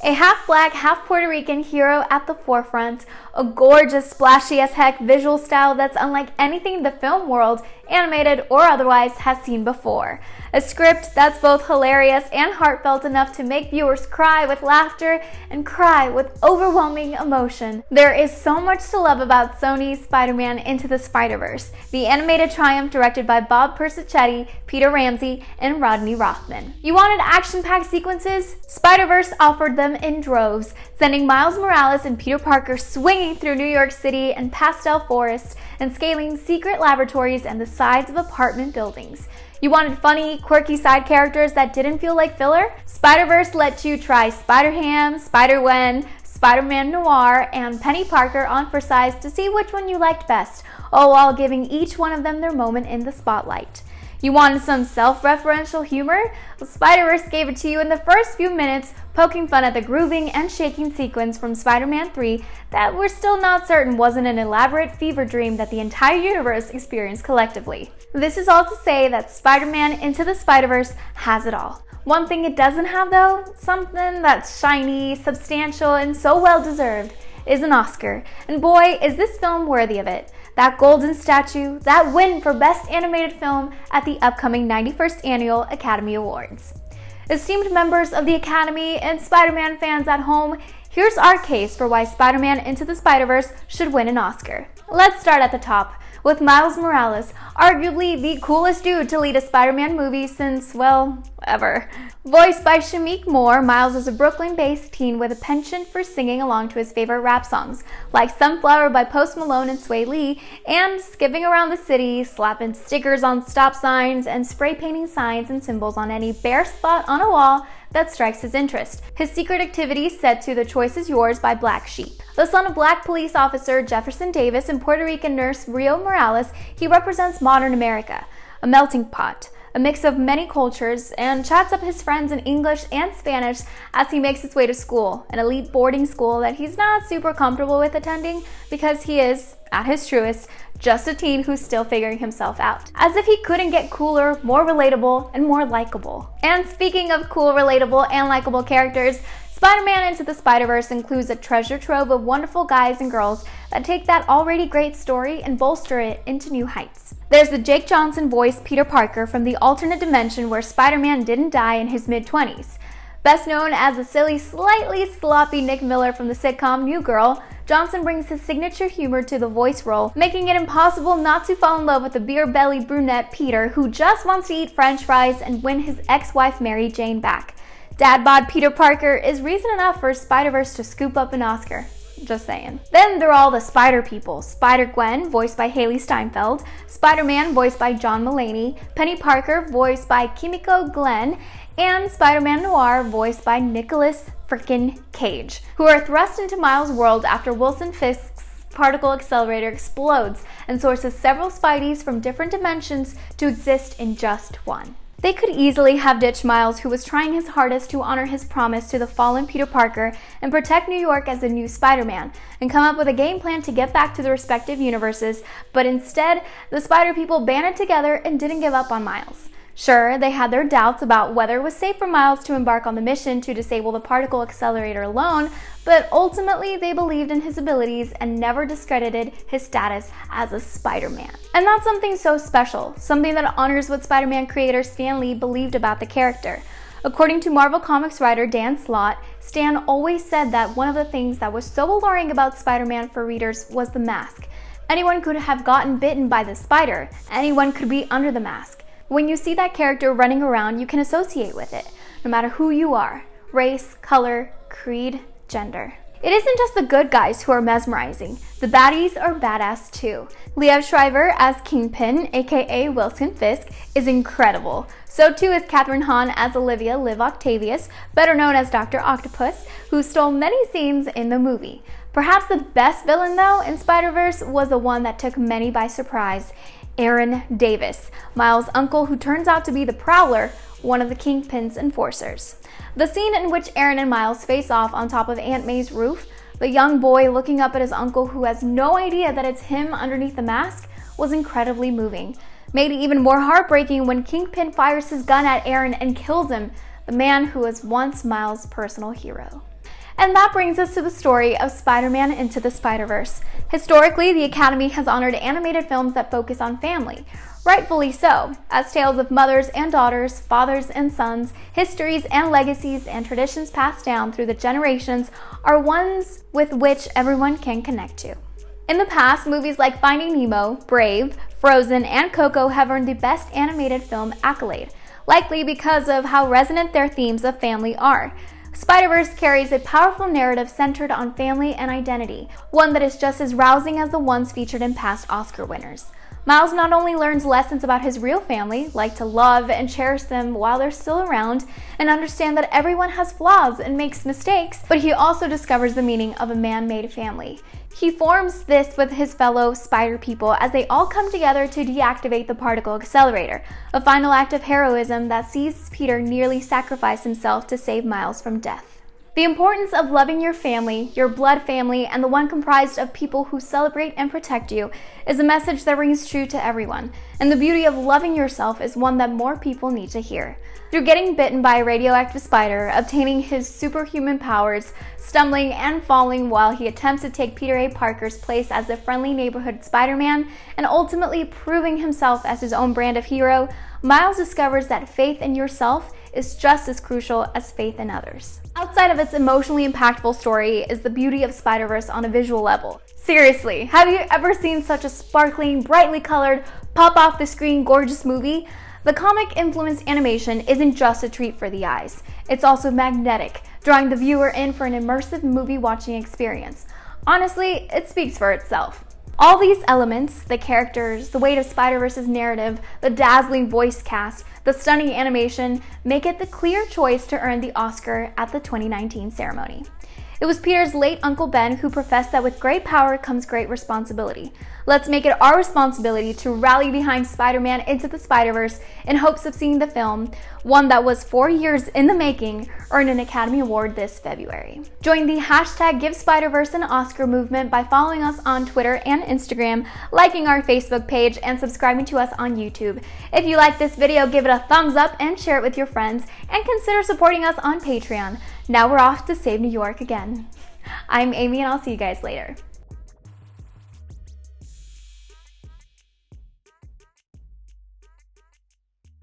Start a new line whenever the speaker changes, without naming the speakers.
A half-black, half-Puerto Rican hero at the forefront, a gorgeous, splashy-as-heck visual style that's unlike anything the film world, animated or otherwise, has seen before. A script that's both hilarious and heartfelt enough to make viewers cry with laughter and cry with overwhelming emotion. There is so much to love about Sony's Spider-Man Into the Spider-Verse, the animated triumph directed by Bob Persichetti, Peter Ramsey, and Rodney Rothman. You wanted action-packed sequences? Spider-Verse offered them in droves, sending Miles Morales and Peter Parker swinging through New York City and pastel forests and scaling secret laboratories and the sides of apartment buildings. You wanted funny, quirky side characters that didn't feel like filler? Spider-Verse let you try Spider-Ham, Spider-Gwen, Spider-Man Noir, and Penny Parker on for size to see which one you liked best, all while giving each one of them their moment in the spotlight. You wanted some self-referential humor? Well, Spider-Verse gave it to you in the first few minutes, poking fun at the grooving and shaking sequence from Spider-Man 3 that we're still not certain wasn't an elaborate fever dream that the entire universe experienced collectively. This is all to say that Spider-Man Into the Spider-Verse has it all. One thing it doesn't have though, something that's shiny, substantial, and so well-deserved, is an Oscar. And boy, is this film worthy of it. That golden statue, that win for Best Animated Film at the upcoming 91st Annual Academy Awards. Esteemed members of the Academy and Spider-Man fans at home, here's our case for why Spider-Man Into the Spider-Verse should win an Oscar. Let's start at the top, with Miles Morales, arguably the coolest dude to lead a Spider-Man movie since, well, ever. Voiced by Shameik Moore, Miles is a Brooklyn-based teen with a penchant for singing along to his favorite rap songs, like Sunflower by Post Malone and Sway Lee, and skipping around the city, slapping stickers on stop signs, and spray painting signs and symbols on any bare spot on a wall that strikes his interest. His secret activities set to The Choice Is Yours by Black Sheep. The son of Black police officer Jefferson Davis and Puerto Rican nurse Rio Morales, he represents modern America, a melting pot, a mix of many cultures, and chats up his friends in English and Spanish as he makes his way to school, an elite boarding school that he's not super comfortable with attending because he is, at his truest, just a teen who's still figuring himself out. As if he couldn't get cooler, more relatable, and more likable. And speaking of cool, relatable, and likable characters, Spider-Man Into the Spider-Verse includes a treasure trove of wonderful guys and girls that take that already great story and bolster it into new heights. There's the Jake Johnson voiced Peter Parker from the alternate dimension where Spider-Man didn't die in his mid-20s. Best known as the silly, slightly sloppy Nick Miller from the sitcom New Girl, Johnson brings his signature humor to the voice role, making it impossible not to fall in love with the beer-bellied brunette Peter who just wants to eat french fries and win his ex-wife Mary Jane back. Dad bod Peter Parker is reason enough for Spider-Verse to scoop up an Oscar. Just saying. Then there are all the Spider people. Spider-Gwen, voiced by Hailee Steinfeld, Spider-Man, voiced by John Mulaney, Penny Parker, voiced by Kimiko Glenn, and Spider-Man Noir, voiced by Nicolas frickin' Cage, who are thrust into Miles' world after Wilson Fisk's particle accelerator explodes and sources several Spideys from different dimensions to exist in just one. They could easily have ditched Miles, who was trying his hardest to honor his promise to the fallen Peter Parker and protect New York as the new Spider-Man, and come up with a game plan to get back to the respective universes, but instead, the Spider people banded together and didn't give up on Miles. Sure, they had their doubts about whether it was safe for Miles to embark on the mission to disable the particle accelerator alone, but ultimately they believed in his abilities and never discredited his status as a Spider-Man. And that's something so special, something that honors what Spider-Man creator Stan Lee believed about the character. According to Marvel Comics writer Dan Slott, Stan always said that one of the things that was so alluring about Spider-Man for readers was the mask. Anyone could have gotten bitten by the spider. Anyone could be under the mask. When you see that character running around, you can associate with it, no matter who you are, race, color, creed, gender. It isn't just the good guys who are mesmerizing. The baddies are badass too. Liev Schreiber as Kingpin, aka Wilson Fisk, is incredible. So too is Kathryn Hahn as Olivia Liv Octavius, better known as Dr. Octopus, who stole many scenes in the movie. Perhaps the best villain though in Spider-Verse was the one that took many by surprise. Aaron Davis, Miles' uncle who turns out to be the Prowler, one of the Kingpin's enforcers. The scene in which Aaron and Miles face off on top of Aunt May's roof, the young boy looking up at his uncle who has no idea that it's him underneath the mask, was incredibly moving. Made it even more heartbreaking when Kingpin fires his gun at Aaron and kills him, the man who was once Miles' personal hero. And that brings us to the story of Spider-Man Into the Spider-Verse. Historically, the Academy has honored animated films that focus on family. Rightfully so, as tales of mothers and daughters, fathers and sons, histories and legacies, and traditions passed down through the generations are ones with which everyone can connect to. In the past, movies like Finding Nemo, Brave, Frozen, and Coco have earned the Best Animated Film accolade, likely because of how resonant their themes of family are. Spider-Verse carries a powerful narrative centered on family and identity, one that is just as rousing as the ones featured in past Oscar winners. Miles not only learns lessons about his real family, like to love and cherish them while they're still around, and understand that everyone has flaws and makes mistakes, but he also discovers the meaning of a man-made family. He forms this with his fellow Spider people as they all come together to deactivate the particle accelerator, a final act of heroism that sees Peter nearly sacrifice himself to save Miles from death. The importance of loving your family, your blood family, and the one comprised of people who celebrate and protect you is a message that rings true to everyone, and the beauty of loving yourself is one that more people need to hear. Through getting bitten by a radioactive spider, obtaining his superhuman powers, stumbling and falling while he attempts to take Peter A. Parker's place as the friendly neighborhood Spider-Man, and ultimately proving himself as his own brand of hero, Miles discovers that faith in yourself is just as crucial as faith in others. Outside of its emotionally impactful story is the beauty of Spider-Verse on a visual level. Seriously, have you ever seen such a sparkling, brightly colored, pop-off-the-screen gorgeous movie? The comic-influenced animation isn't just a treat for the eyes. It's also magnetic, drawing the viewer in for an immersive movie-watching experience. Honestly, it speaks for itself. All these elements, the characters, the weight of Spider-Verse's narrative, the dazzling voice cast, the stunning animation, make it the clear choice to earn the Oscar at the 2019 ceremony. It was Peter's late Uncle Ben who professed that with great power comes great responsibility. Let's make it our responsibility to rally behind Spider-Man Into the Spider-Verse in hopes of seeing the film, one that was 4 years in the making, earn an Academy Award this February. Join the hashtag Give Spider-Verse an Oscar movement by following us on Twitter and Instagram, liking our Facebook page, and subscribing to us on YouTube. If you like this video, give it a thumbs up and share it with your friends, and consider supporting us on Patreon. Now we're off to save New York again. I'm Amy, and I'll see you guys later.